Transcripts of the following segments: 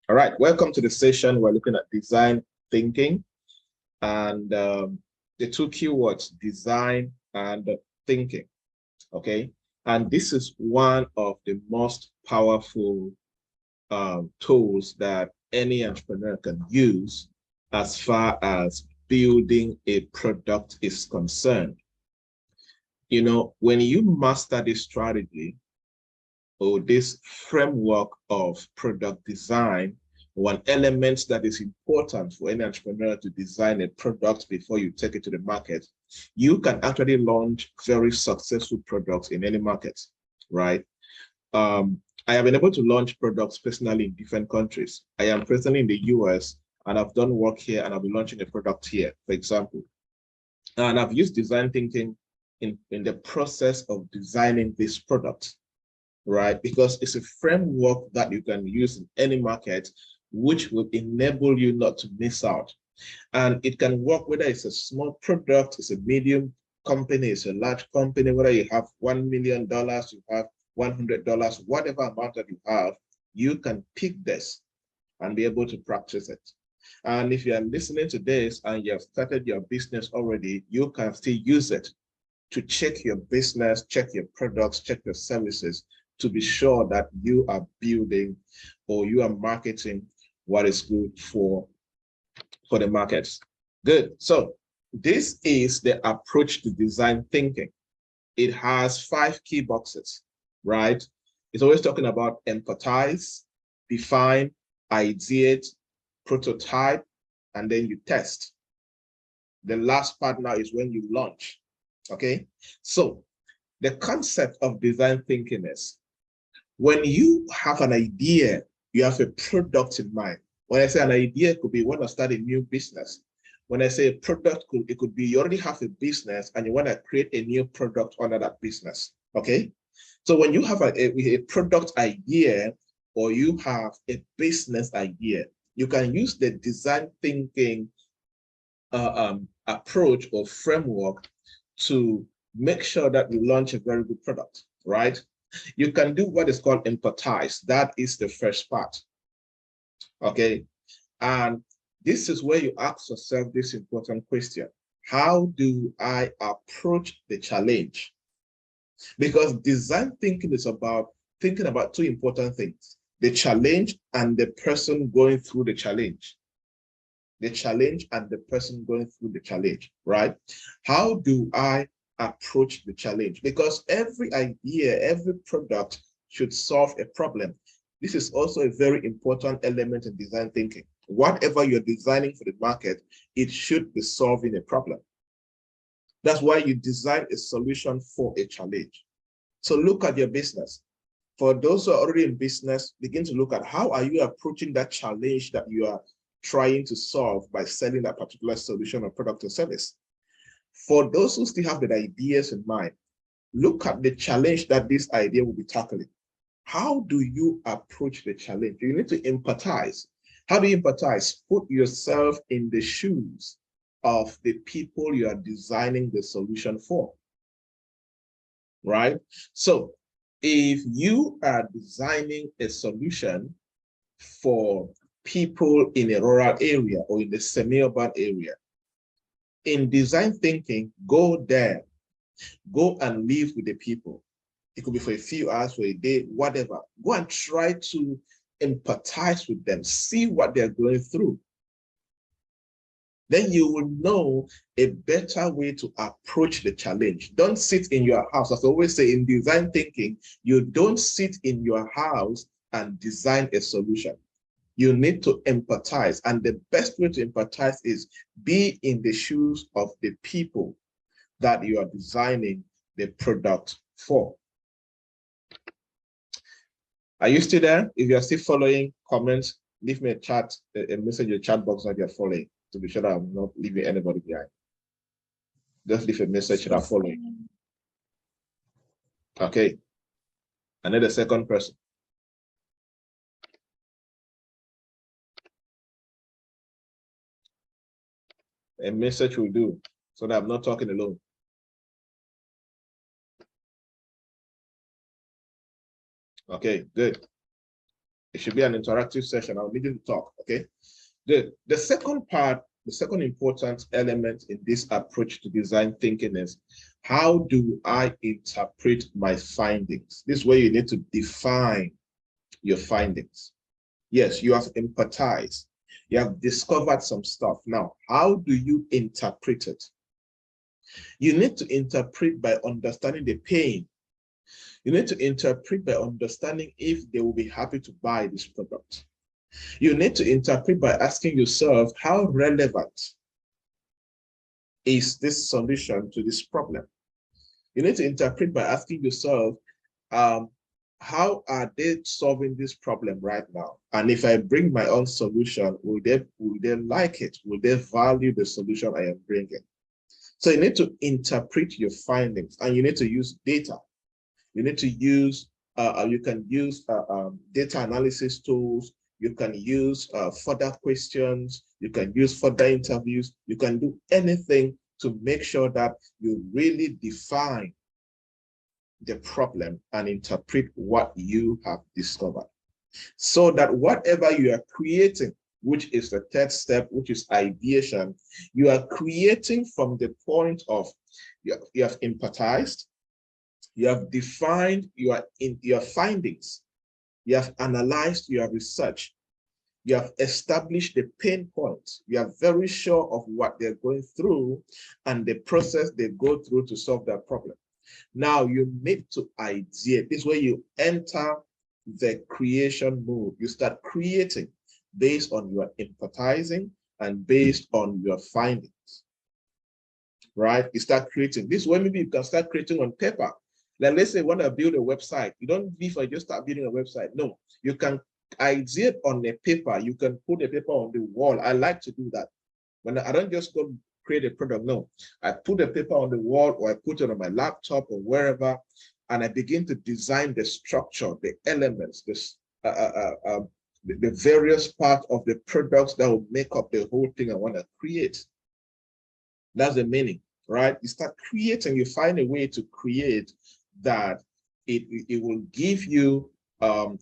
All right, welcome to the session. We're looking at design thinking and the two keywords, design and thinking, okay? And this is one of the most powerful tools that any entrepreneur can use as far as building a product is concerned. You know, when you master this strategy or this framework of product design, one element that is important for any entrepreneur to design a product before you take it to the market, you can actually launch very successful products in any market, right? I have been able to launch products personally in different countries. I am presently in the US and I've done work here and I'll be launching a product here, for example. And I've used design thinking in the process of designing this product, right? Because it's a framework that you can use in any market, which will enable you not to miss out. And it can work whether it's a small product, it's a medium company, it's a large company, whether you have $1 million, you have $100, whatever amount that you have, you can pick this and be able to practice it. And if you are listening to this and you have started your business already, you can still use it to check your business, check your products, check your services to be sure that you are building or you are marketing what is good for the markets. Good. So this is the approach to design thinking. It has 5 key boxes, right? It's always talking about empathize, define, ideate, prototype, and then you test. The last part now is when you launch, okay? So the concept of design thinking is when you have an idea, you have a product in mind. When I say an idea, it could be you want to start a new business. When I say a product, it could be you already have a business and you want to create a new product under that business, okay? So when you have a product idea or you have a business idea, you can use the design thinking approach or framework to make sure that you launch a very good product, right? You can do what is called empathize. That is the first part, okay? And this is where you ask yourself this important question. How do I approach the challenge? Because design thinking is about thinking about 2 important things, the challenge and the person going through the challenge. The challenge and the person going through the challenge, right? How do I approach the challenge? Because every idea, every product should solve a problem. This is also a very important element in design thinking. Whatever you're designing for the market, it should be solving a problem. That's why you design a solution for a challenge. So look at your business. For those who are already in business, begin to look at how are you approaching that challenge that you are trying to solve by selling that particular solution or product or service. For those who still have the ideas in mind, look at the challenge that this idea will be tackling. How do you approach the challenge? You need to empathize. How do you empathize? Put yourself in the shoes of the people you are designing the solution for, right? So if you are designing a solution for people in a rural area or in the semi-urban area, in design thinking, go there, go and live with the people. It could be for a few hours, for a day, whatever. Go and try to empathize with them, see what they're going through. Then you will know a better way to approach the challenge. Don't sit in your house. As I always say in design thinking, you don't sit in your house and design a solution. You need to empathize. And the best way to empathize is be in the shoes of the people that you are designing the product for. Are you still there? If you're still following, comments, leave me a message in the chat box that you're following to be sure that I'm not leaving anybody behind. Just leave a message that I'm following. Okay. I need a second person. A message will do so that I'm not talking alone. Okay, good. It should be an interactive session. I'll need you to talk, okay? The second part, the second important element in this approach to design thinking is, how do I interpret my findings? This is where you need to define your findings. Yes, you have empathized. You have discovered some stuff. Now, how do you interpret it? You need to interpret by understanding the pain. You need to interpret by understanding if they will be happy to buy this product. You need to interpret by asking yourself, how relevant is this solution to this problem? You need to interpret by asking yourself, how are they solving this problem right now? And if I bring my own solution, will they like it? Will they value the solution I am bringing? So you need to interpret your findings, and you need to use data. You need to use, you can use data analysis tools. You can use further questions. You can use further interviews. You can do anything to make sure that you really define the problem and interpret what you have discovered, so that whatever you are creating, which is the third step, which is ideation, you are creating from the point of you have empathized, you have defined your findings, you have analyzed your research, you have established the pain points, you are very sure of what they're going through and the process they go through to solve that problem. Now you need to ideate. This is where you enter the creation mode. You start creating based on your empathizing and based on your findings, right? You start creating. This way, maybe you can start creating on paper. Like, let's say you want to build a website. You don't before you just start building a website. No, you can ideate on a paper. You can put a paper on the wall. I like to do that. When I don't just go create a product, no. I put the paper on the wall, or I put it on my laptop or wherever, and I begin to design the structure, the elements, the various parts of the products that will make up the whole thing I want to create. That's the meaning, right? You start creating, you find a way to create that it will give you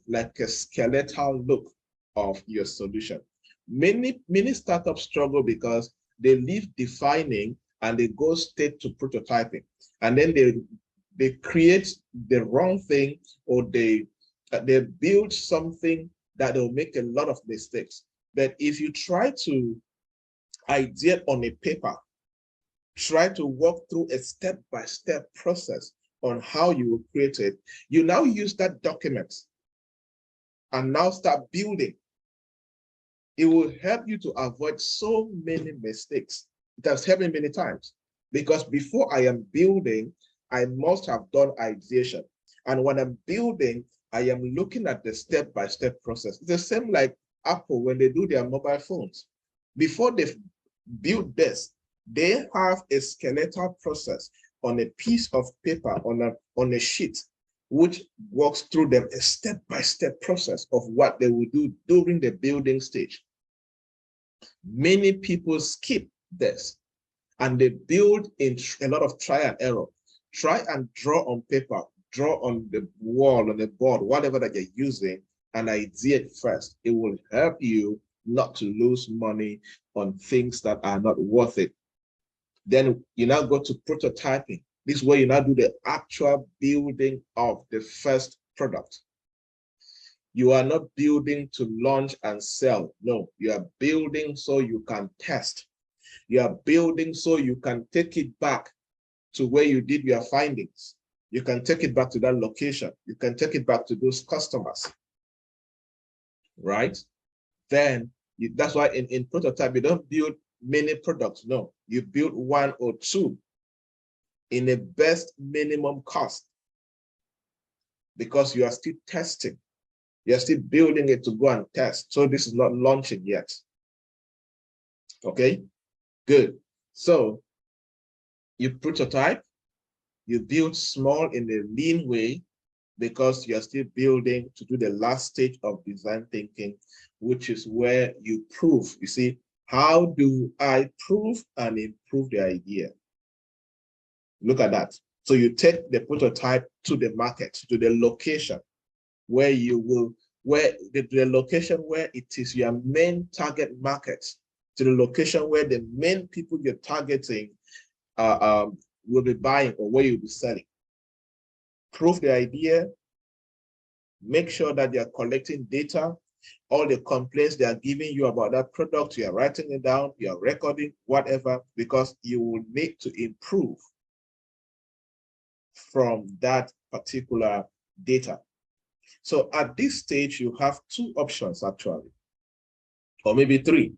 like a skeletal look of your solution. Many startups struggle because they leave defining and they go straight to prototyping, and then they create the wrong thing, or they build something that will make a lot of mistakes. But if you try to ideate on a paper, try to walk through a step-by-step process on how you will create it, you now use that document and now start building. It will help you to avoid so many mistakes. It has helped me many times, because before I am building, I must have done ideation. And when I'm building, I am looking at the step-by-step process. It's the same like Apple when they do their mobile phones. Before they build this, they have a skeletal process on a piece of paper, on a sheet, which walks through them a step-by-step process of what they will do during the building stage. Many people skip this and they build in a lot of try and error. Try and draw on paper, draw on the wall, on the board, whatever that you're using, and ideate first. It will help you not to lose money on things that are not worth it. Then you now go to prototyping. This is where you now do the actual building of the first product. You are not building to launch and sell. No, you are building so you can test. You are building so you can take it back to where you did your findings. You can take it back to that location. You can take it back to those customers, right? Then that's why in prototype, you don't build many products. No, you build one or two in the best minimum cost, because you are still testing. You're still building it to go and test. So this is not launching yet. Okay, good. So you prototype, you build small in a lean way, because you're still building to do the last stage of design thinking, which is where you prove. You see, how do I prove and improve the idea? Look at that. So you take the prototype to the market, to the location where you will where the location where it is your main target market, to the location where the main people you're targeting will be buying or where you'll be selling. Prove the idea, make sure that you're collecting data, all the complaints they are giving you about that product, you are writing it down, you are recording, whatever, because you will need to improve from that particular data. So at this stage, you have two options actually, or maybe three.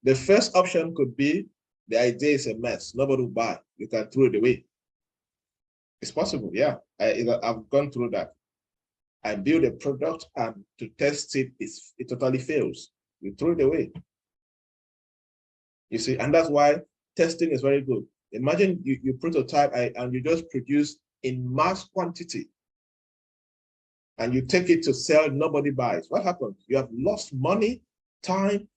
The first option could be the idea is a mess, nobody will buy, you can throw it away. It's possible, yeah. I've gone through that. I build a product and to test it, it totally fails. You throw it away. You see, and that's why testing is very good. Imagine you prototype and you just produce in mass quantity and you take it to sell, nobody buys. What happens? You have lost money, time,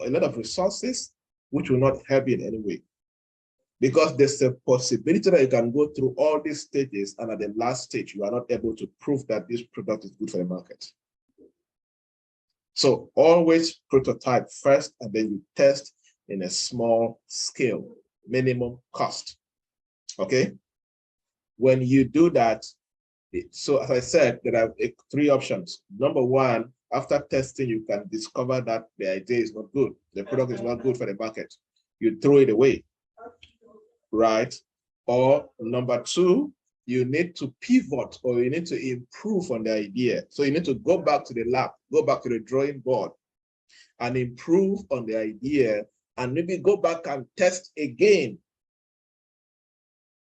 a lot of resources, which will not help you in any way. Because there's a possibility that you can go through all these stages and at the last stage, you are not able to prove that this product is good for the market. So always prototype first and then you test in a small scale, minimum cost, okay? When you do that, so as I said, there are three options. Number one, after testing, you can discover that the idea is not good. The product is not good for the market. You throw it away, right? Or number two, you need to pivot or you need to improve on the idea. So you need to go back to the lab, go back to the drawing board and improve on the idea and maybe go back and test again.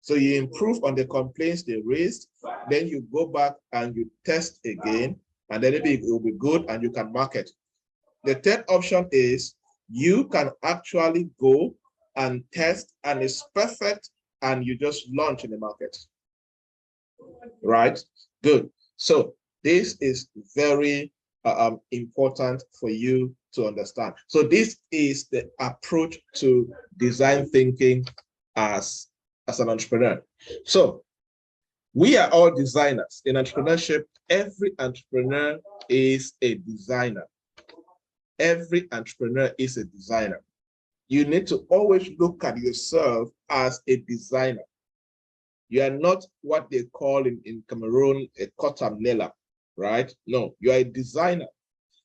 So you improve on the complaints they raised, then you go back and you test again, and then maybe it will be good and you can market. The third option is you can actually go and test and it's perfect and you just launch in the market, right? Good. So this is very important for you to understand. So this is the approach to design thinking as an entrepreneur. So we are all designers. In entrepreneurship, every entrepreneur is a designer. Every entrepreneur is a designer. You need to always look at yourself as a designer. You are not what they call in Cameroon a kotamlela, right? No, you are a designer.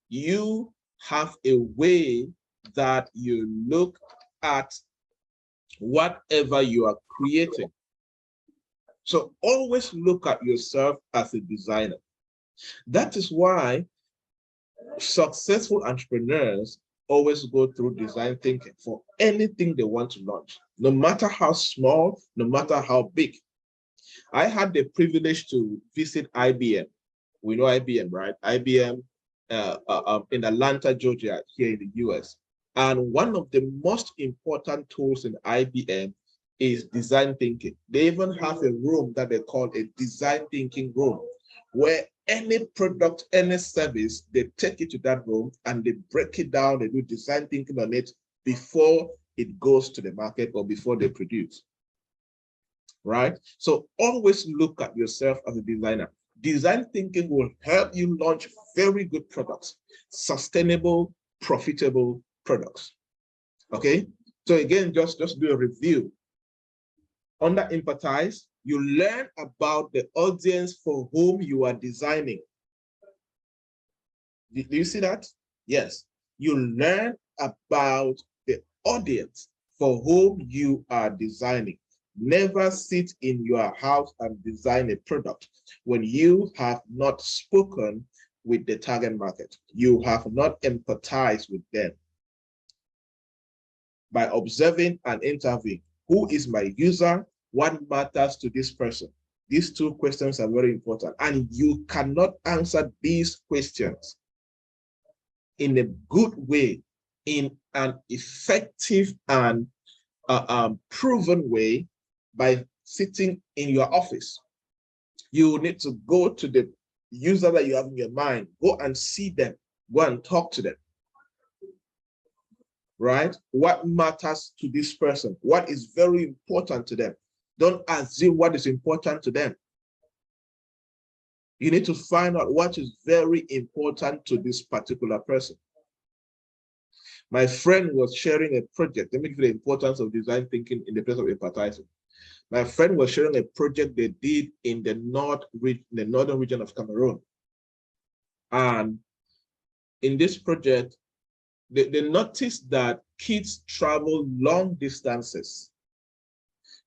You have a way that you look at whatever you are creating. So always look at yourself as a designer. That is why successful entrepreneurs always go through design thinking for anything they want to launch, no matter how small, no matter how big. I had the privilege to visit IBM. We know IBM, right? IBM in Atlanta, Georgia, here in the US. And one of the most important tools in IBM is design thinking. They even have a room that they call a design thinking room, where any product, any service, they take it to that room and they break it down, they do design thinking on it before it goes to the market or before they produce, right? So always look at yourself as a designer. Design thinking will help you launch very good products, sustainable, profitable products, okay? So again, just do a review. Under empathize, you learn about the audience for whom you are designing. Do you see that? Yes. You learn about the audience for whom you are designing. Never sit in your house and design a product when you have not spoken with the target market. You have not empathized with them. By observing and interviewing, who is my user? What matters to this person? These two questions are very important. And you cannot answer these questions in a good way, in an effective and proven way by sitting in your office. You need to go to the user that you have in your mind, go and see them, go and talk to them. Right? What matters to this person? What is very important to them? Don't assume what is important to them. You need to find out what is very important to this particular person. My friend was sharing a project. Let me give you the importance of design thinking in the place of empathizing. My friend was sharing a project they did in the northern region of Cameroon. And in this project, they noticed that kids travel long distances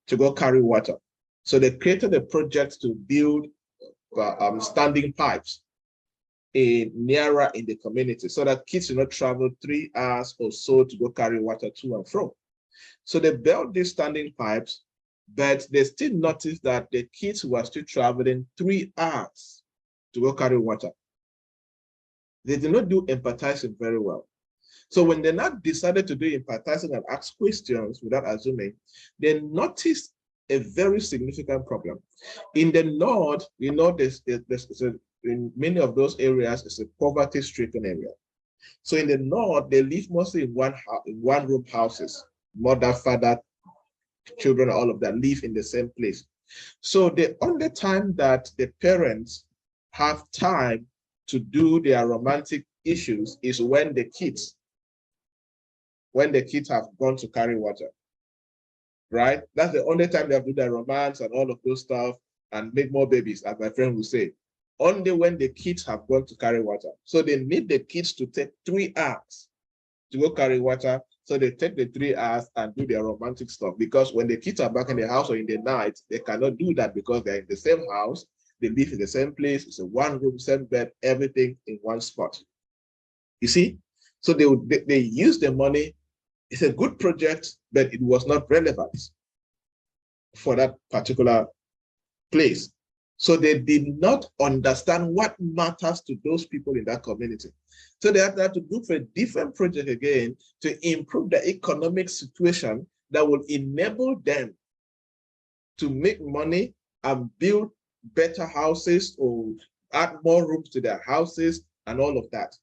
to go carry water. So they created a project to build standing pipes nearer in the community so that kids do not travel 3 hours or so to go carry water to and from. So they built these standing pipes, but they still noticed that the kids were still traveling 3 hours to go carry water. They did not do empathizing very well. So when they now decided to do empathizing and ask questions without assuming, they noticed a very significant problem. In the north, you know, in many of those areas, it's a poverty-stricken area. So in the north, they live mostly in one-room houses. Mother, father, children, all of that live in the same place. So the only time that the parents have time to do their romantic issues is when the kids have gone to carry water, right? That's the only time they have to do their romance and all of those stuff and make more babies, as my friend will say. Only when the kids have gone to carry water. So they need the kids to take 3 hours to go carry water. So they take the 3 hours and do their romantic stuff, because when the kids are back in the house or in the night, they cannot do that because they're in the same house. They live in the same place. It's a one-room, same bed, everything in one spot. You see? So they use the money. It's a good project, but it was not relevant for that particular place. So they did not understand what matters to those people in that community. So they had to look for a different project again to improve the economic situation that will enable them to make money and build better houses or add more rooms to their houses and all of that.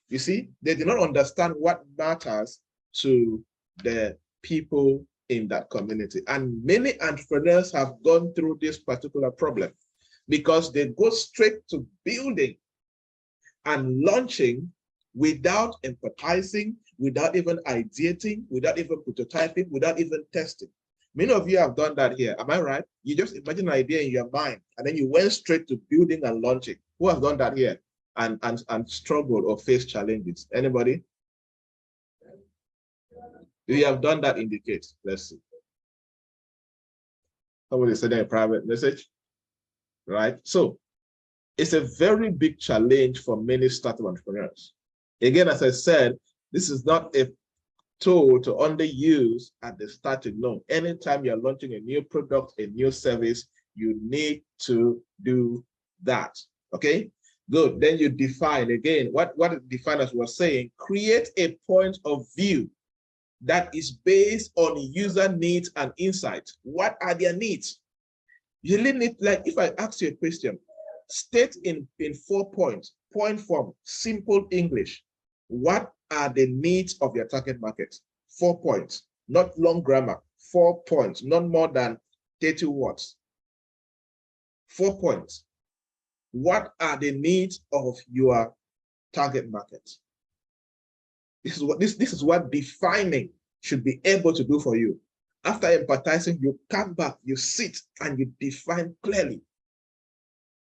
You see, they did not understand what matters to the people in that community. And many entrepreneurs have gone through this particular problem because they go straight to building and launching without empathizing, without even ideating, without even prototyping, without even testing. Many of you have done that here. Am I right? You just imagine an idea in your mind and then you went straight to building and launching. Who has done that here and struggled or faced challenges? Anybody? If you have done that, indicate. Let's see. Somebody send a private message, right? So it's a very big challenge for many startup entrepreneurs. Again, as I said, this is not a tool to only use at the starting. No, anytime you're launching a new product, a new service, you need to do that. Okay, good. Then you define again what definers were saying. Create a point of view that is based on user needs and insight. What are their needs? You really need, like, if I ask you a question, state in 4 points, point form, simple English. What are the needs of your target market? 4 points, not long grammar. 4 points, not more than 30 words. 4 points. What are the needs of your target market? This is what defining should be able to do for you. After empathizing, you come back, you sit, and you define clearly.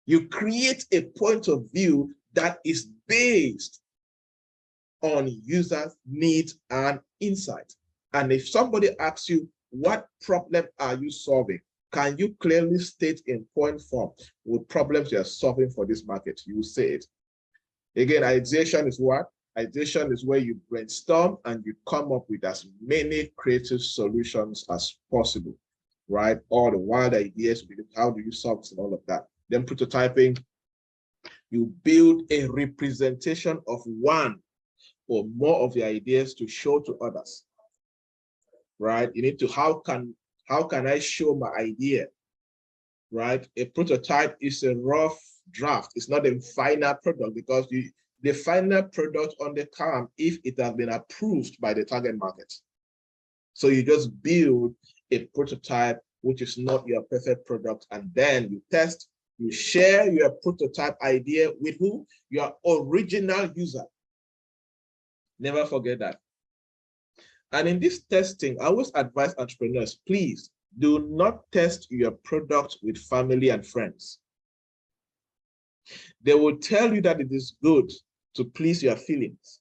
You create a point of view that is based on users' needs and insight. And if somebody asks you, what problem are you solving? Can you clearly state in point form what problems you're solving for this market? You will say it. Again, ideation is what? Ideation is where you brainstorm and you come up with as many creative solutions as possible, right? All the wild ideas, how do you solve this and all of that. Then prototyping, you build a representation of one or more of your ideas to show to others, right? You need to, how can I show my idea, right? A prototype is a rough draft. It's not a final product, because the final product only comes if it has been approved by the target market. So you just build a prototype, which is not your perfect product, and then you test, You share your prototype idea with who? Your original user. Never forget that. And in this testing, I always advise entrepreneurs, please do not test your product with family and friends. They will tell you that it is good to please your feelings.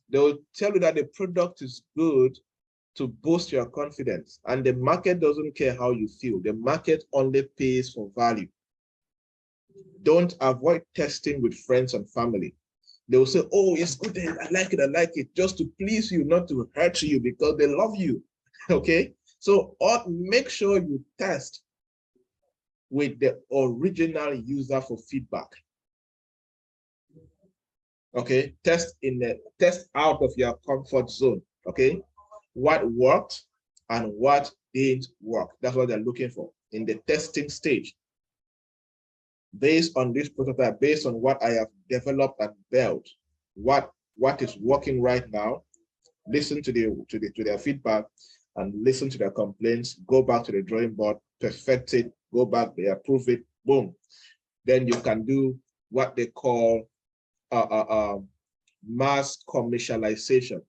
They will tell you that the product is good to boost your confidence. And the market doesn't care how you feel. The market only pays for value. Don't avoid testing with friends and family. They will say, oh, it's good, I like it, just to please you, not to hurt you because they love you, okay? So make sure you test with the original user for feedback, okay? Test out of your comfort zone, okay? What worked and what didn't work. That's what they're looking for in the testing stage. Based on this prototype, based on what I have developed and built, what is working right now, listen to their feedback and listen to their complaints, go back to the drawing board, perfect it, go back, they approve it, boom. Then you can do what they call mass commercialization.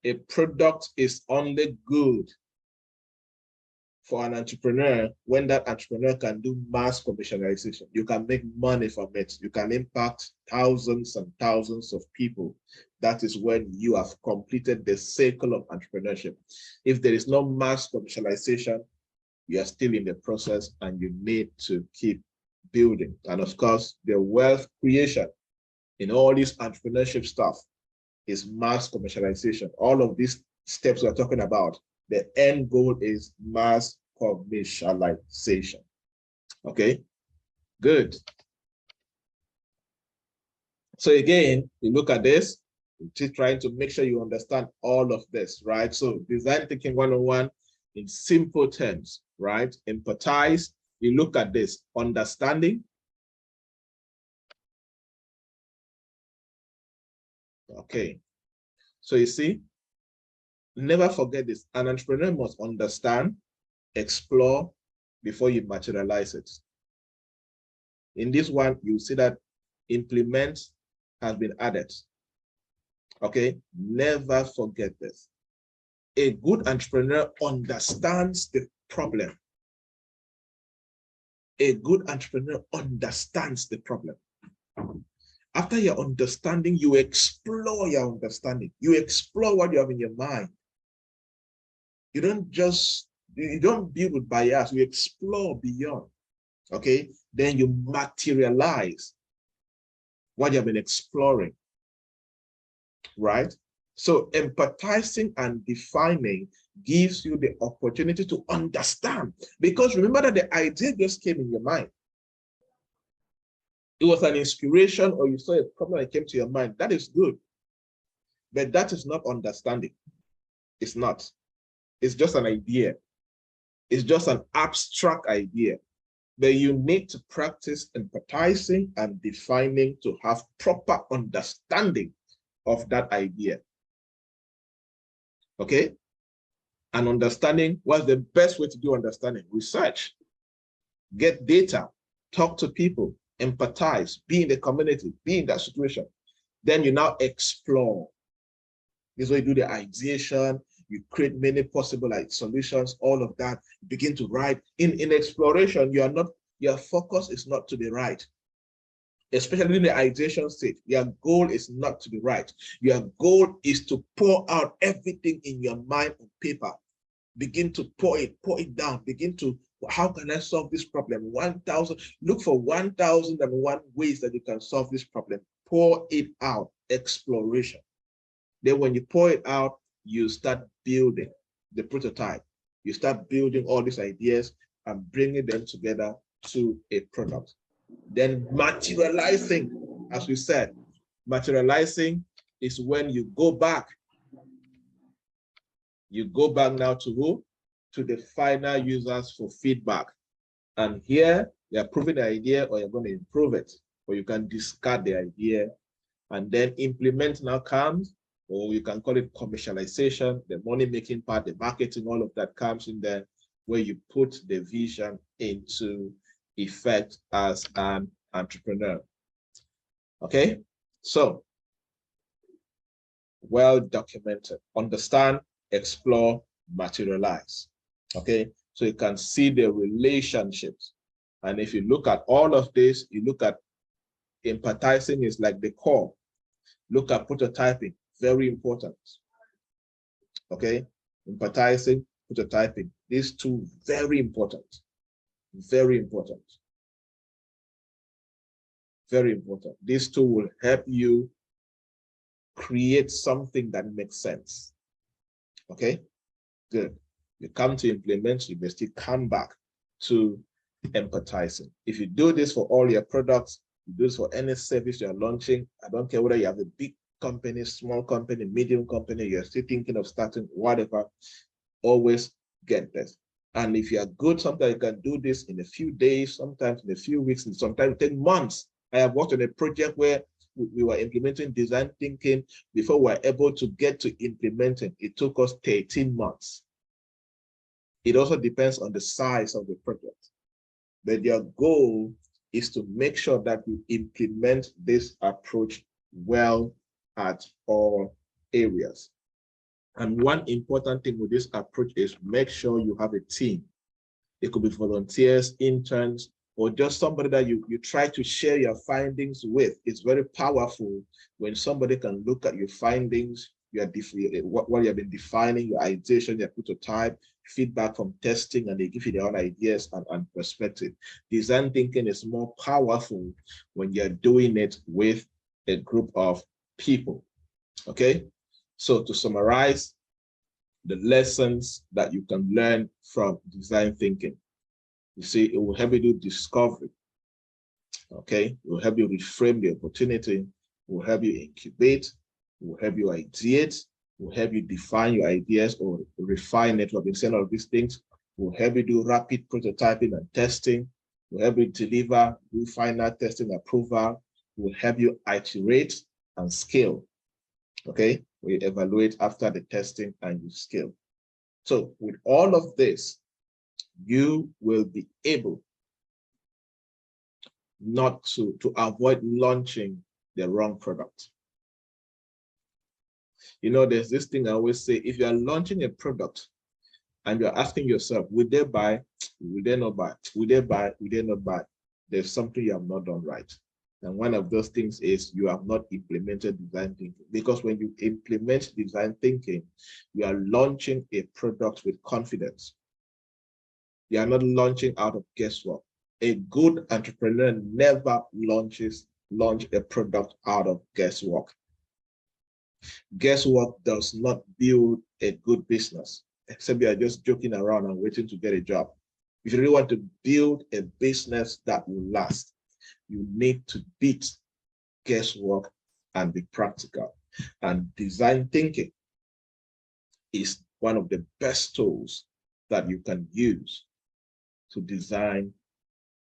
A product is only good for an entrepreneur when that entrepreneur can do mass commercialization. You can make money from it. You can impact thousands and thousands of people. That is when you have completed the cycle of entrepreneurship. If there is no mass commercialization, you are still in the process and you need to keep building. And of course, the wealth creation in all this entrepreneurship stuff is mass commercialization. All of these steps we're talking about, the end goal is mass commercialization. Okay, good. So again, you look at this, just trying to make sure you understand all of this, right? So design thinking 101 in simple terms, right? Empathize. You look at this, understanding. Okay, so you see, never forget this. An entrepreneur must understand, explore before you materialize it. In this one, you see that implement has been added. Okay, never forget this. A good entrepreneur understands the problem. A good entrepreneur understands the problem. After your understanding, you explore your understanding. You explore what you have in your mind. You don't build with bias, you explore beyond. Okay, then you materialize what you have been exploring, right? So empathizing and defining gives you the opportunity to understand, because remember that the idea just came in your mind. It was an inspiration, or you saw a problem that came to your mind. That is good, but that is not understanding. It's not. It's just an idea. It's just an abstract idea. But you need to practice empathizing and defining to have proper understanding of that idea. Okay? And understanding, what's the best way to do understanding? Research, get data, talk to people, empathize, be in the community, be in that situation. Then you now explore. This is where you do the ideation, you create many possible solutions, all of that, begin to write. In exploration, your focus is not to the right, especially in the ideation stage. Your goal is not to the right. Your goal is to pour out everything in your mind on paper. Begin to pour it down. Begin to, how can I solve this problem? 1,000, look for 1,001 ways that you can solve this problem. Pour it out, exploration. Then when you pour it out, you start building the prototype. You start building all these ideas and bringing them together to a product. Then materializing, as we said, materializing is when you go back. You go back now to who? To the final users for feedback. And here, you're proving the idea or you're going to improve it, or you can discard the idea. And then implement now comes, or you can call it commercialization, the money-making part, the marketing, all of that comes in there. where you put the vision into effect as an entrepreneur. Okay, so well documented. Understand, explore, materialize. Okay, so you can see the relationships. And if you look at all of this, you look at empathizing is like the core. Look at prototyping, very important. Okay, empathizing, prototyping, these two very important, very important, very important. These two will help you create something that makes sense. Okay, good. You come to implement, you may still come back to empathizing. If you do this for all your products, you do this for any service you're launching, I don't care whether you have a big company, small company, medium company, you're still thinking of starting, whatever, always get this. And if you're good, sometimes you can do this in a few days, sometimes in a few weeks, and sometimes 10 months. I have worked on a project where we were implementing design thinking. Before we were able to get to implementing, it took us 13 months. It also depends on the size of the project. But your goal is to make sure that you implement this approach well at all areas. And one important thing with this approach is make sure you have a team. It could be volunteers, interns, or just somebody that you try to share your findings with. It's very powerful when somebody can look at your findings, what you have been defining, your ideation, your prototype, feedback from testing, and they give you their own ideas and perspective. Design thinking is more powerful when you're doing it with a group of people. Okay, so to summarize the lessons that you can learn from design thinking, you see, it will help you do discovery. Okay, it will help you reframe the opportunity, it will help you incubate, it will help you ideate, it will help you define your ideas or refine it. We've been saying all of these things. It will help you do rapid prototyping and testing. It will help you deliver, do final testing approval. It will help you iterate and scale. Okay, we evaluate after the testing and you scale. So with all of this, you will be able not to avoid launching the wrong product. You know, there's this thing I always say, if you are launching a product and you're asking yourself, will they buy, will they not buy, will they buy, will they not buy, there's something you have not done right. And one of those things is you have not implemented design thinking. Because when you implement design thinking, you are launching a product with confidence. You are not launching out of guesswork. A good entrepreneur never launch a product out of guesswork. Guesswork does not build a good business, except you are just joking around and waiting to get a job. If you really want to build a business that will last, you need to beat guesswork and be practical. And design thinking is one of the best tools that you can use to design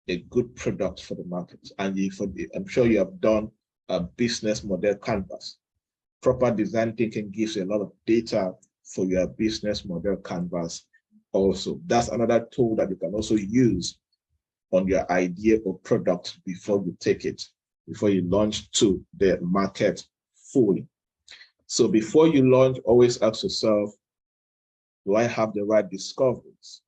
a good product for the market. And I'm sure you have done a business model canvas. Proper design thinking gives you a lot of data for your business model canvas also. That's another tool that you can also use on your idea or product before you take it, before you launch to the market fully. So before you launch, always ask yourself, do I have the right discoveries?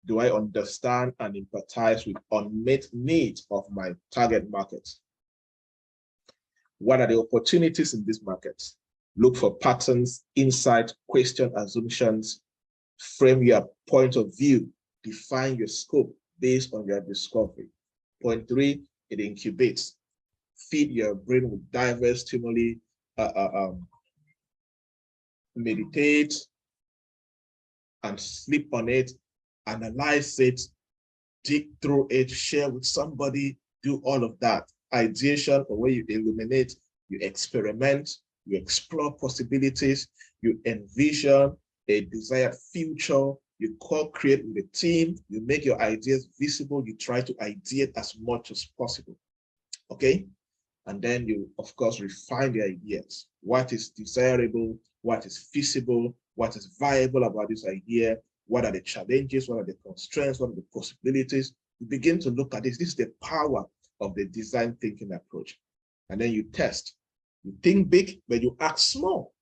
Do I understand and empathize with unmet needs of my target market? What are the opportunities in this market? Look for patterns, insight, question assumptions, frame your point of view, define your scope based on your discovery. Point 3, it incubates. Feed your brain with diverse stimuli, meditate and sleep on it, analyze it, dig through it, share with somebody, do all of that. Ideation, or where you illuminate, you experiment, you explore possibilities, you envision a desired future, you co-create with a team, you make your ideas visible, you try to ideate as much as possible, okay? And then you, of course, refine the ideas. What is desirable, what is feasible, what is viable about this idea, What are the challenges? What are the constraints? What are the possibilities? You begin to look at this. This is the power of the design thinking approach. And then you test. You think big, but you act small.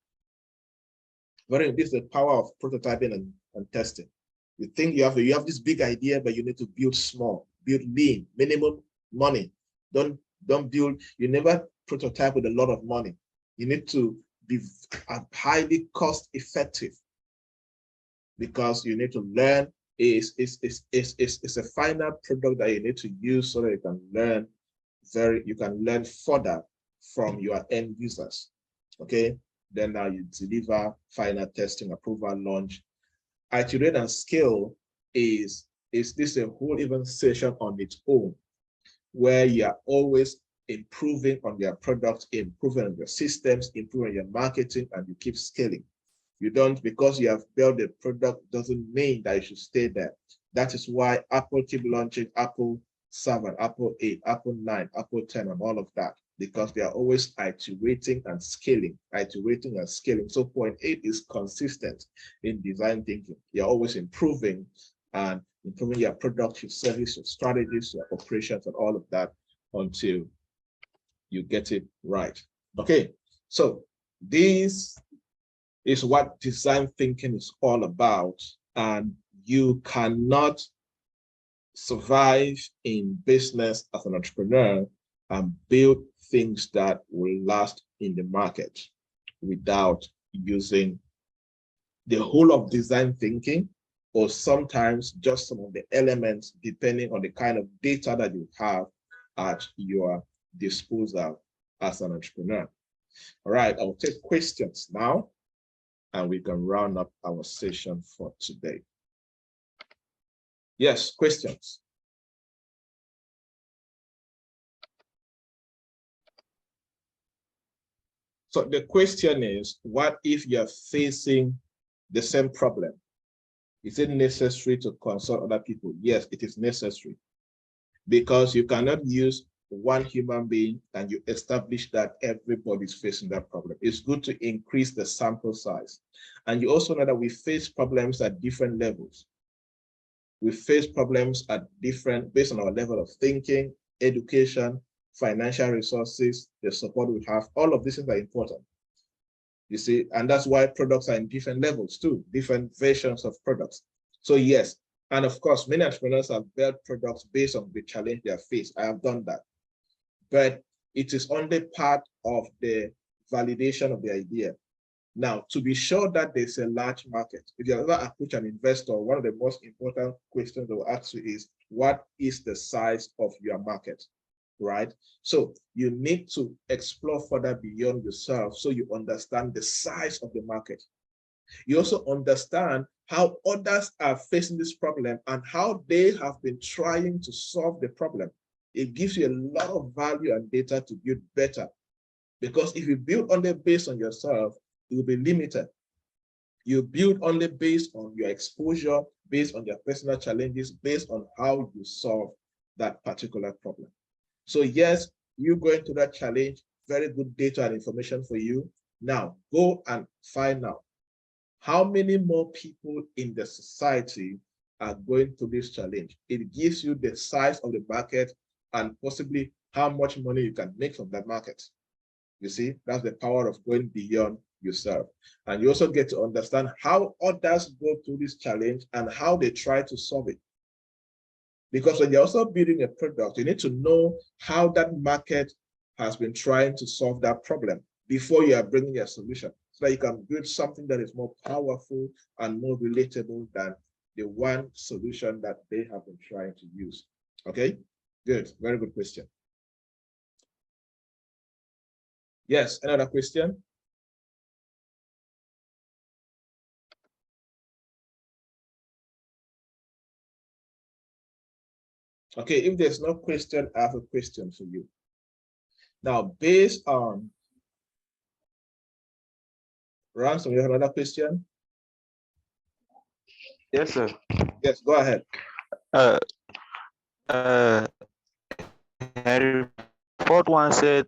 This is the power of prototyping and testing. You think you have this big idea, but you need to build small, build lean, minimum money. Don't build, you never prototype with a lot of money. You need to be highly cost effective, because you need to learn. It's a final product that you need to use so that you can learn further from your end users. Okay, then now you deliver final testing, approval, launch. Iterate and scale is this a whole even session on its own, where you are always improving on your product, improving on your systems, improving on your marketing, and you keep scaling. You don't, because you have built a product, doesn't mean that you should stay there. That is why Apple keep launching Apple 7, Apple 8, Apple 9, Apple 10, and all of that, because they are always iterating and scaling, iterating and scaling. So point 8 is consistent in design thinking. You're always improving and improving your product, your service, your strategies, your operations, and all of that until you get it right. Okay, so this is what design thinking is all about, and you cannot survive in business as an entrepreneur and build things that will last in the market without using the whole of design thinking, or sometimes just some of the elements, depending on the kind of data that you have at your disposal as an entrepreneur. All right, I'll take questions now, and we can round up our session for today. Yes, questions? So the question is, what if you're facing the same problem? Is it necessary to consult other people? Yes, it is necessary, because you cannot use one human being and you establish that everybody's facing that problem. It's good to increase the sample size. And you also know that we face problems at different levels. We face problems at based on our level of thinking, education, financial resources, the support we have. All of these things are important. You see, and that's why products are in different levels too, different versions of products. So yes, and of course, many entrepreneurs have built products based on the challenge they have faced. I have done that. But it is only part of the validation of the idea. Now, to be sure that there's a large market, if you ever approach an investor, one of the most important questions they will ask you is, what is the size of your market, right? So you need to explore further beyond yourself so you understand the size of the market. You also understand how others are facing this problem and how they have been trying to solve the problem. It gives you a lot of value and data to build better. Because if you build only based on yourself, it will be limited. You build only based on your exposure, based on your personal challenges, based on how you solve that particular problem. So yes, you go into that challenge, very good data and information for you. Now, go and find out how many more people in the society are going through this challenge. It gives you the size of the market and possibly how much money you can make from that market. You see, that's the power of going beyond yourself. And you also get to understand how others go through this challenge and how they try to solve it. Because when you're also building a product, you need to know how that market has been trying to solve that problem before you are bringing a solution, so that you can build something that is more powerful and more relatable than the one solution that they have been trying to use. Okay, good, very good question. Yes, another question? Okay, if there's no question, I have a question for you. Now, based on Ransom, you have another question? Yes, sir. Yes, go ahead. Fourth one said,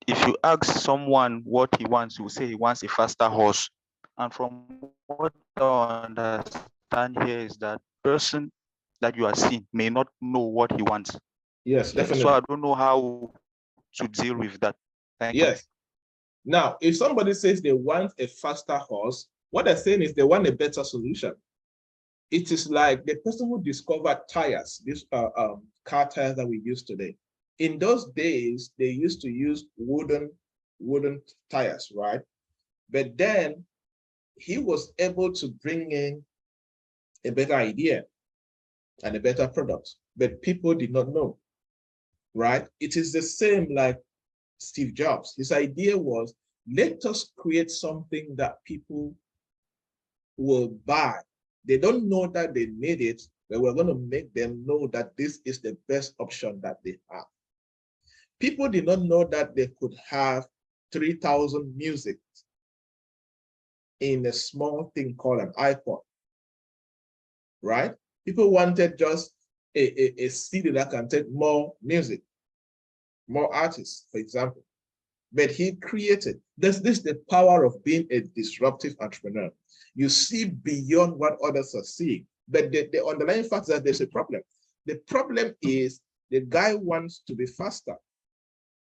if you ask someone what he wants, he will say he wants a faster horse. And from what I understand, understand here is that person that you are seeing may not know what he wants. Yes, So definitely. I don't know how to deal with that. Thank you. Yes. Now, if somebody says they want a faster horse, what they're saying is they want a better solution. It is like the person who discovered tires, these car tires that we use today. In those days, they used to use wooden tires, right? But then he was able to bring in a better idea and a better product, but people did not know, right? It is the same like Steve Jobs. His idea was, let us create something that people will buy. They don't know that they need it, but we're going to make them know that this is the best option that they have. People did not know that they could have 3,000 music in a small thing called an iPod, right? People wanted just a CD that can take more music, more artists, for example. But he created, this is the power of being a disruptive entrepreneur. You see beyond what others are seeing, but the underlying fact is that there's a problem. The problem is the guy wants to be faster.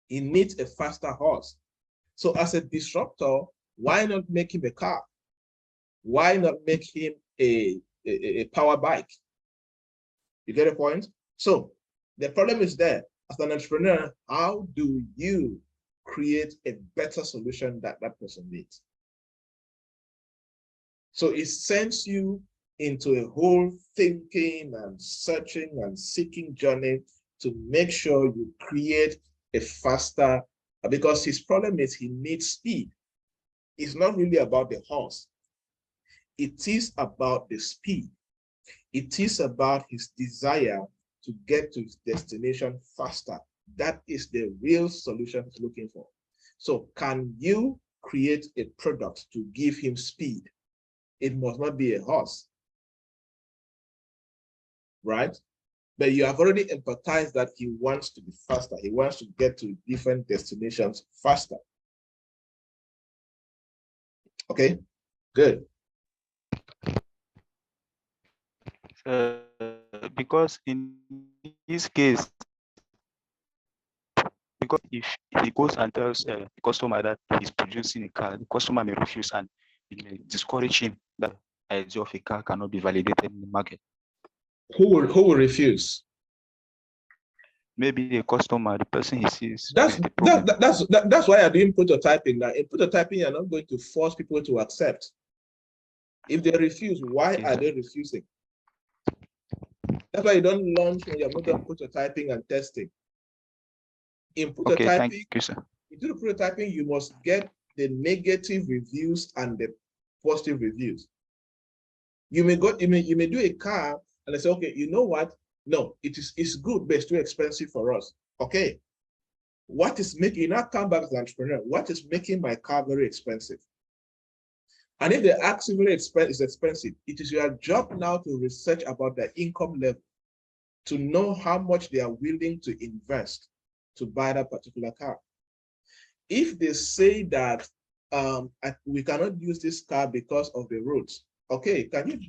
He needs a faster horse. So as a disruptor, why not make him a car? Why not make him a power bike? You get a point? So the problem is there. As an entrepreneur, how do you create a better solution that that person needs? So it sends you into a whole thinking and searching and seeking journey to make sure you create a faster, because his problem is he needs speed. It's not really about the horse. It is about the speed. It is about his desire to get to his destination faster. That is the real solution he's looking for. So can you create a product to give him speed? It must not be a horse, right? But you have already empathized that he wants to be faster. He wants to get to different destinations faster. Okay, good. Because in this case, because if he goes and tells a customer that he's producing a car, the customer may refuse and it may discourage him that idea of a car cannot be validated in the market. Who will refuse? Maybe the customer, the person he sees. That's why I'm doing prototyping. Now, in prototyping, you're not going to force people to accept. If they refuse, why are they refusing? That's why you don't launch when you're not done prototyping and testing. In prototyping, okay, thank you, sir. Into the prototyping, you must get the negative reviews and the positive reviews. You may do a car and they say, okay, you know what? No, it's good, but it's too expensive for us. Okay. What is making, not come back as an entrepreneur, what is making my car very expensive? And if the actually is expensive, it is your job now to research about their income level, to know how much they are willing to invest to buy that particular car. If they say that we cannot use this car because of the roads, okay, can you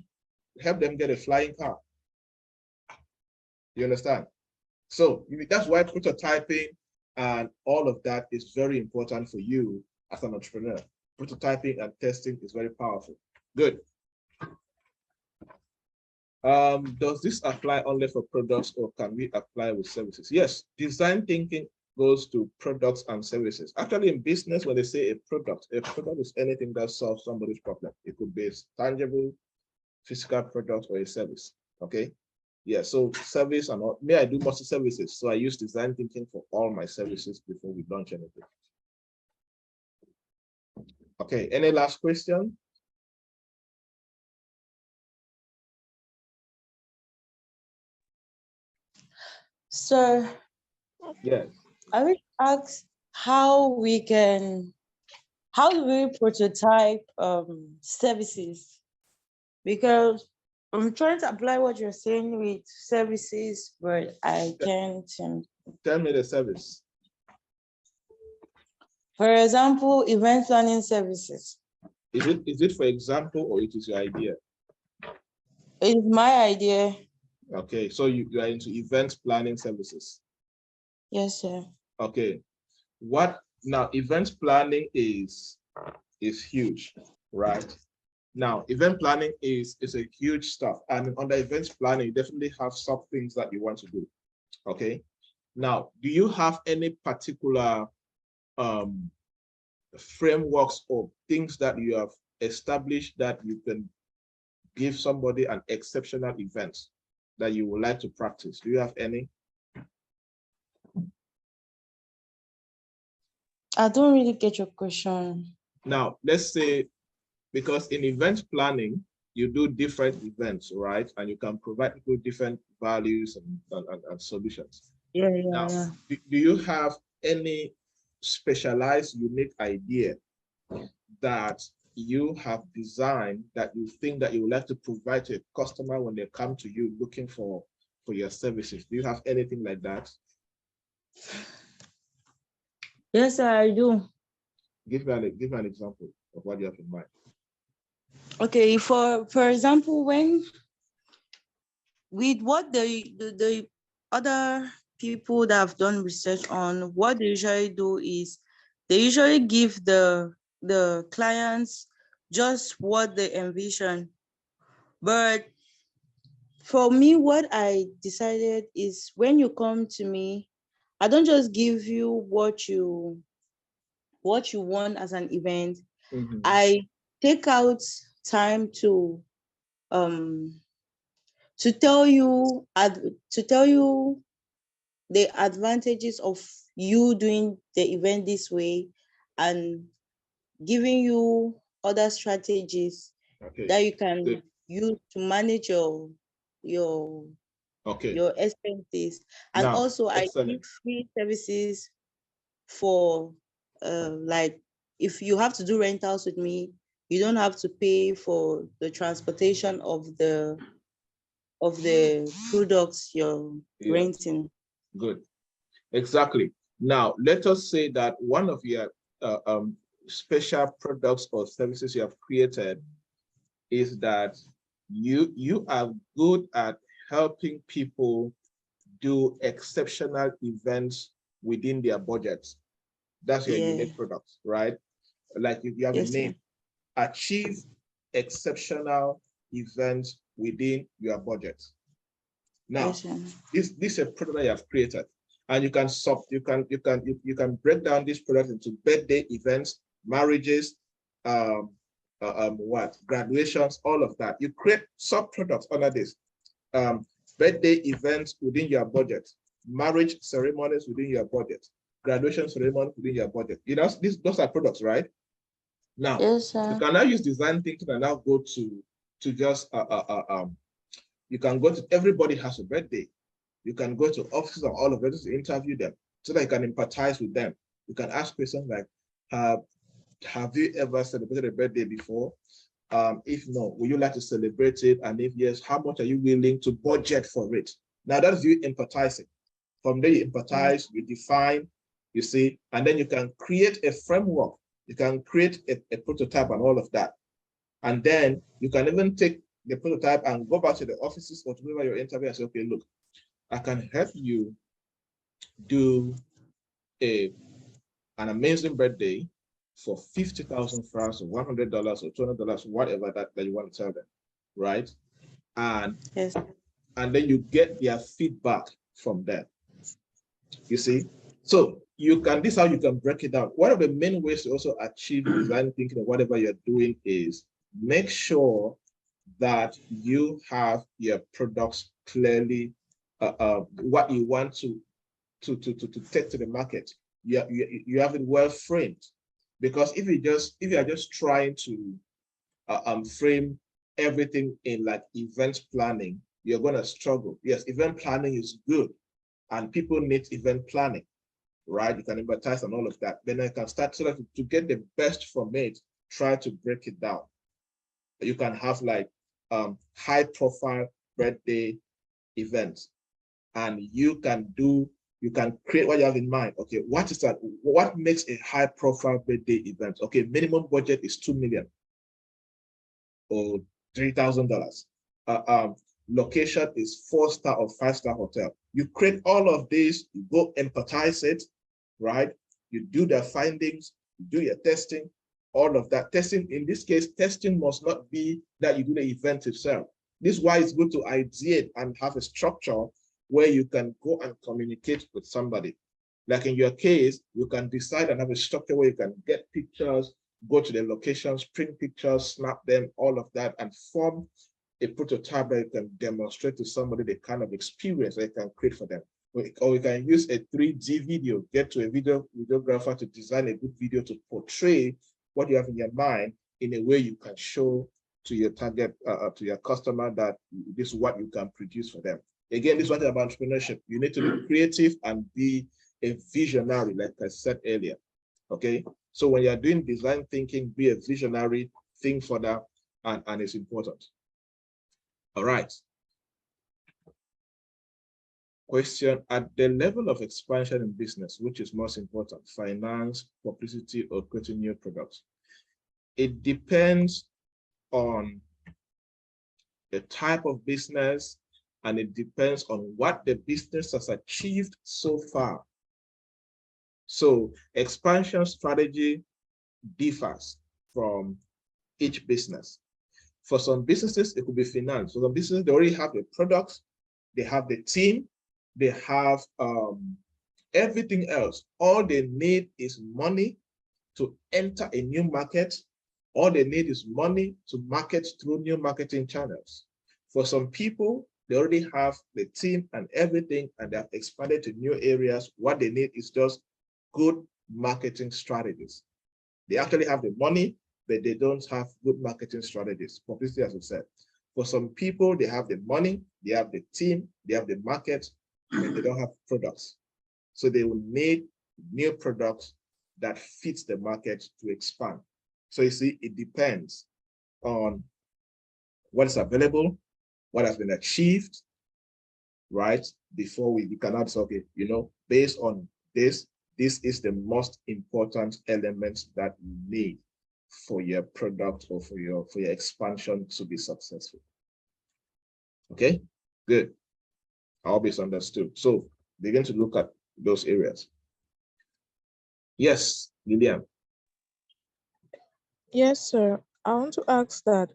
help them get a flying car? You understand? So that's why prototyping and all of that is very important for you as an entrepreneur. Prototyping and testing is very powerful. Good. Does this apply only for products or can we apply with services? Yes, design thinking goes to products and services. Actually, in business, when they say a product is anything that solves somebody's problem. It could be a tangible, physical product or a service. Okay. Yeah, so service and all. I do most services. So I use design thinking for all my services before we launch anything. Okay, any last question? So, yes, I will ask how do we prototype services? Because I'm trying to apply what you're saying with services, but I can't. Tell me the service. For example, event planning services. Is it for example or it is your idea? It's my idea. Okay, so you are into event planning services. Yes, sir. Okay, what now? Event planning is huge, right? Now, event planning is a huge stuff, and under event planning, you definitely have some things that you want to do. Okay, now, do you have any particular frameworks or things that you have established that you can give somebody an exceptional event that you would like to practice? Do you have any? I don't really get your question. Now, let's say, because in event planning, you do different events, right? And you can provide people different values and solutions. Yeah, Now, yeah. do you have any specialized, unique idea that you have designed that you think that you would like to provide to a customer when they come to you looking for your services? Do you have anything like that? Yes, sir, I do. Give me an example of what you have in mind. Okay, for example, when with what the other people that have done research on, what they usually do is they usually give the clients just what they envision. But for me, what I decided is when you come to me, I don't just give you what you want as an event. Mm-hmm. I take out time to tell you the advantages of you doing the event this way and giving you other strategies that you can use to manage your okay your expenses. And now, also I excellent. give free services for like if you have to do rentals with me, you don't have to pay for the transportation of the products you're renting. Good. Exactly. Now, let us say that one of your special products or services you have created is that you are good at helping people do exceptional events within their budgets. That's your unique product, right? Like you have a name, achieve exceptional events within your budget. Now, this is a product that you have created, and you can break down this product into birthday events, marriages, graduations, all of that. You create sub products under this. Birthday events within your budget, marriage ceremonies within your budget, graduation ceremony within your budget. You know, those are products, right? Now, you can now use design thinking and now go to just you can go to, everybody has a birthday. You can go to offices of all of them to interview them so that you can empathize with them. You can ask questions like, have you ever celebrated a birthday before? If no, would you like to celebrate it? And if yes, how much are you willing to budget for it? Now that's you empathizing. From there, you empathize, you define, you see, and then you can create a framework. You can create a prototype and all of that. And then you can even take the prototype and go back to the offices or to whoever you're interviewing and say, okay, look, I can help you do an amazing birthday for 50,000 francs or $100 or $200, whatever that you want to tell them, right? And and then you get their feedback from them. You see, so you can, this is how you can break it down. One of the main ways to also achieve design thinking or whatever you're doing is make sure that you have your products clearly what you want to take to the market. You have it well framed, because if you are just trying to frame everything in like event planning, you're going to struggle. Yes, event planning is good, and people need event planning, right? You can advertise and all of that. Then I can start, so that to get the best from it, try to break it down. You can have like high profile birthday events, and you can create what you have in mind. Okay, what is that? What makes a high profile birthday event? Okay, minimum budget is $2 million or $3,000. location is 4-star or 5-star hotel. You create all of these, you go empathize it, right? You do the findings, you do your testing, all of that. Testing, in this case, testing must not be that you do the event itself. This is why it's good to ideate and have a structure where you can go and communicate with somebody. Like in your case, you can decide and have a structure where you can get pictures, go to the locations, print pictures, snap them, all of that, and form a prototype that you can demonstrate to somebody the kind of experience that you can create for them. Or you can use a 3D video, get to a videographer to design a good video to portray what you have in your mind in a way you can show to your target, to your customer, that this is what you can produce for them. Again, this is one thing about entrepreneurship. You need to be creative and be a visionary, like I said earlier. Okay, so when you're doing design thinking, be a visionary, think for that, and it's important. All right. Question: at the level of expansion in business, which is most important, finance, publicity, or creating new products? It depends on the type of business, and it depends on what the business has achieved so far. So expansion strategy differs from each business. For some businesses, it could be finance. For some businesses, they already have the products, they have the team, they have everything else. All they need is money to enter a new market. All they need is money to market through new marketing channels. For some people, they already have the team and everything, and they have expanded to new areas. What they need is just good marketing strategies. They actually have the money, but they don't have good marketing strategies. Publicity, as I said. For some people, they have the money, they have the team, they have the market, but they don't have products. So they will need new products that fits the market to expand. So you see, it depends on what is available, what has been achieved, right? Before we cannot say, okay, you know, based on this, this is the most important element that you need for your product or for your expansion to be successful. Okay, good. I hope it's understood. So begin to look at those areas. Yes, Lillian. Yes, sir. I want to ask that.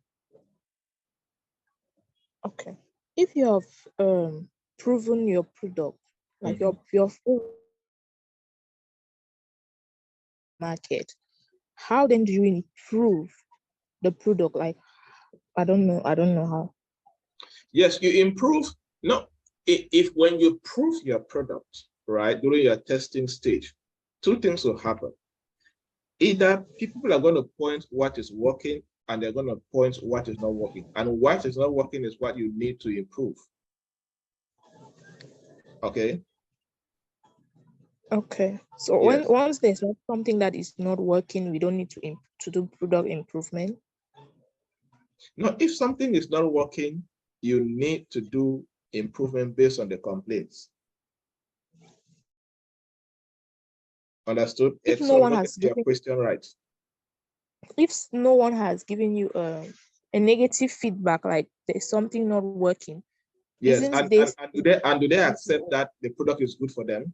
Okay, if you have proven your product, like your full market, how then do you improve the product? Like, I don't know how. Yes, you improve. No, if when you prove your product, right, during your testing stage, two things will happen. Either people are going to point what is working, and they're going to point what is not working. And what is not working is what you need to improve. Okay. Okay. So Yes. once there's something that is not working, we don't need to do product improvement. No, if something is not working, you need to do improvement based on the complaints. Understood? If no one has your question right. If no one has given you a negative feedback, like there's something not working. Yes, and do they accept that the product is good for them?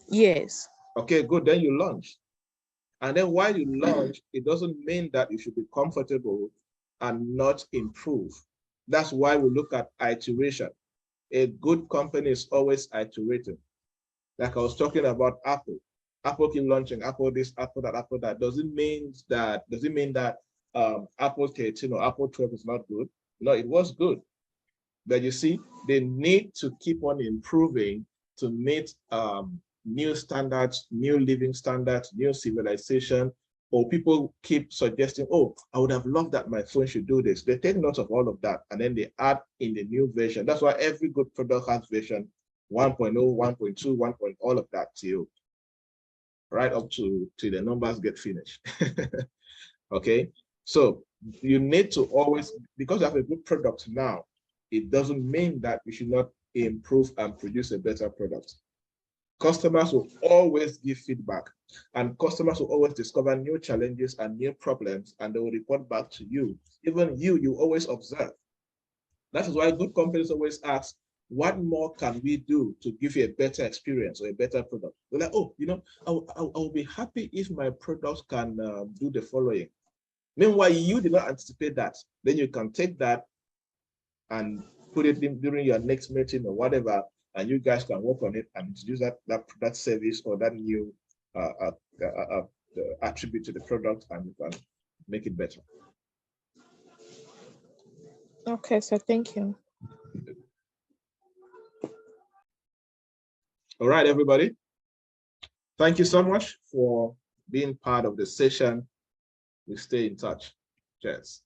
Yes. Okay, good. Then you launch. And then while you launch, it doesn't mean that you should be comfortable and not improve. That's why we look at iteration. A good company is always iterating. Like I was talking about Apple. Apple keep launching Apple this, Apple that, Apple that. Does it mean that Apple 13 or Apple 12 is not good? No, it was good. But you see, they need to keep on improving to meet new standards, new living standards, new civilization. Or people keep suggesting, oh, I would have loved that my phone should do this. They take note of all of that, and then they add in the new version. That's why every good product has version 1.0, 1.2, 1. All of that till right up to the numbers get finished. Okay, so you need to always, because you have a good product now, it doesn't mean that you should not improve and produce a better product. Customers will always give feedback, and customers will always discover new challenges and new problems, and they will report back to you. Even you always observe. That is why good companies always ask, what more can we do to give you a better experience or a better product? They're like, oh, you know, I'll be happy if my product can do the following. Meanwhile, you did not anticipate that. Then you can take that and put it in during your next meeting or whatever, and you guys can work on it and introduce that service or that new attribute to the product, and you can make it better. Okay, so thank you. All right, everybody. Thank you so much for being part of the session. We stay in touch. Cheers.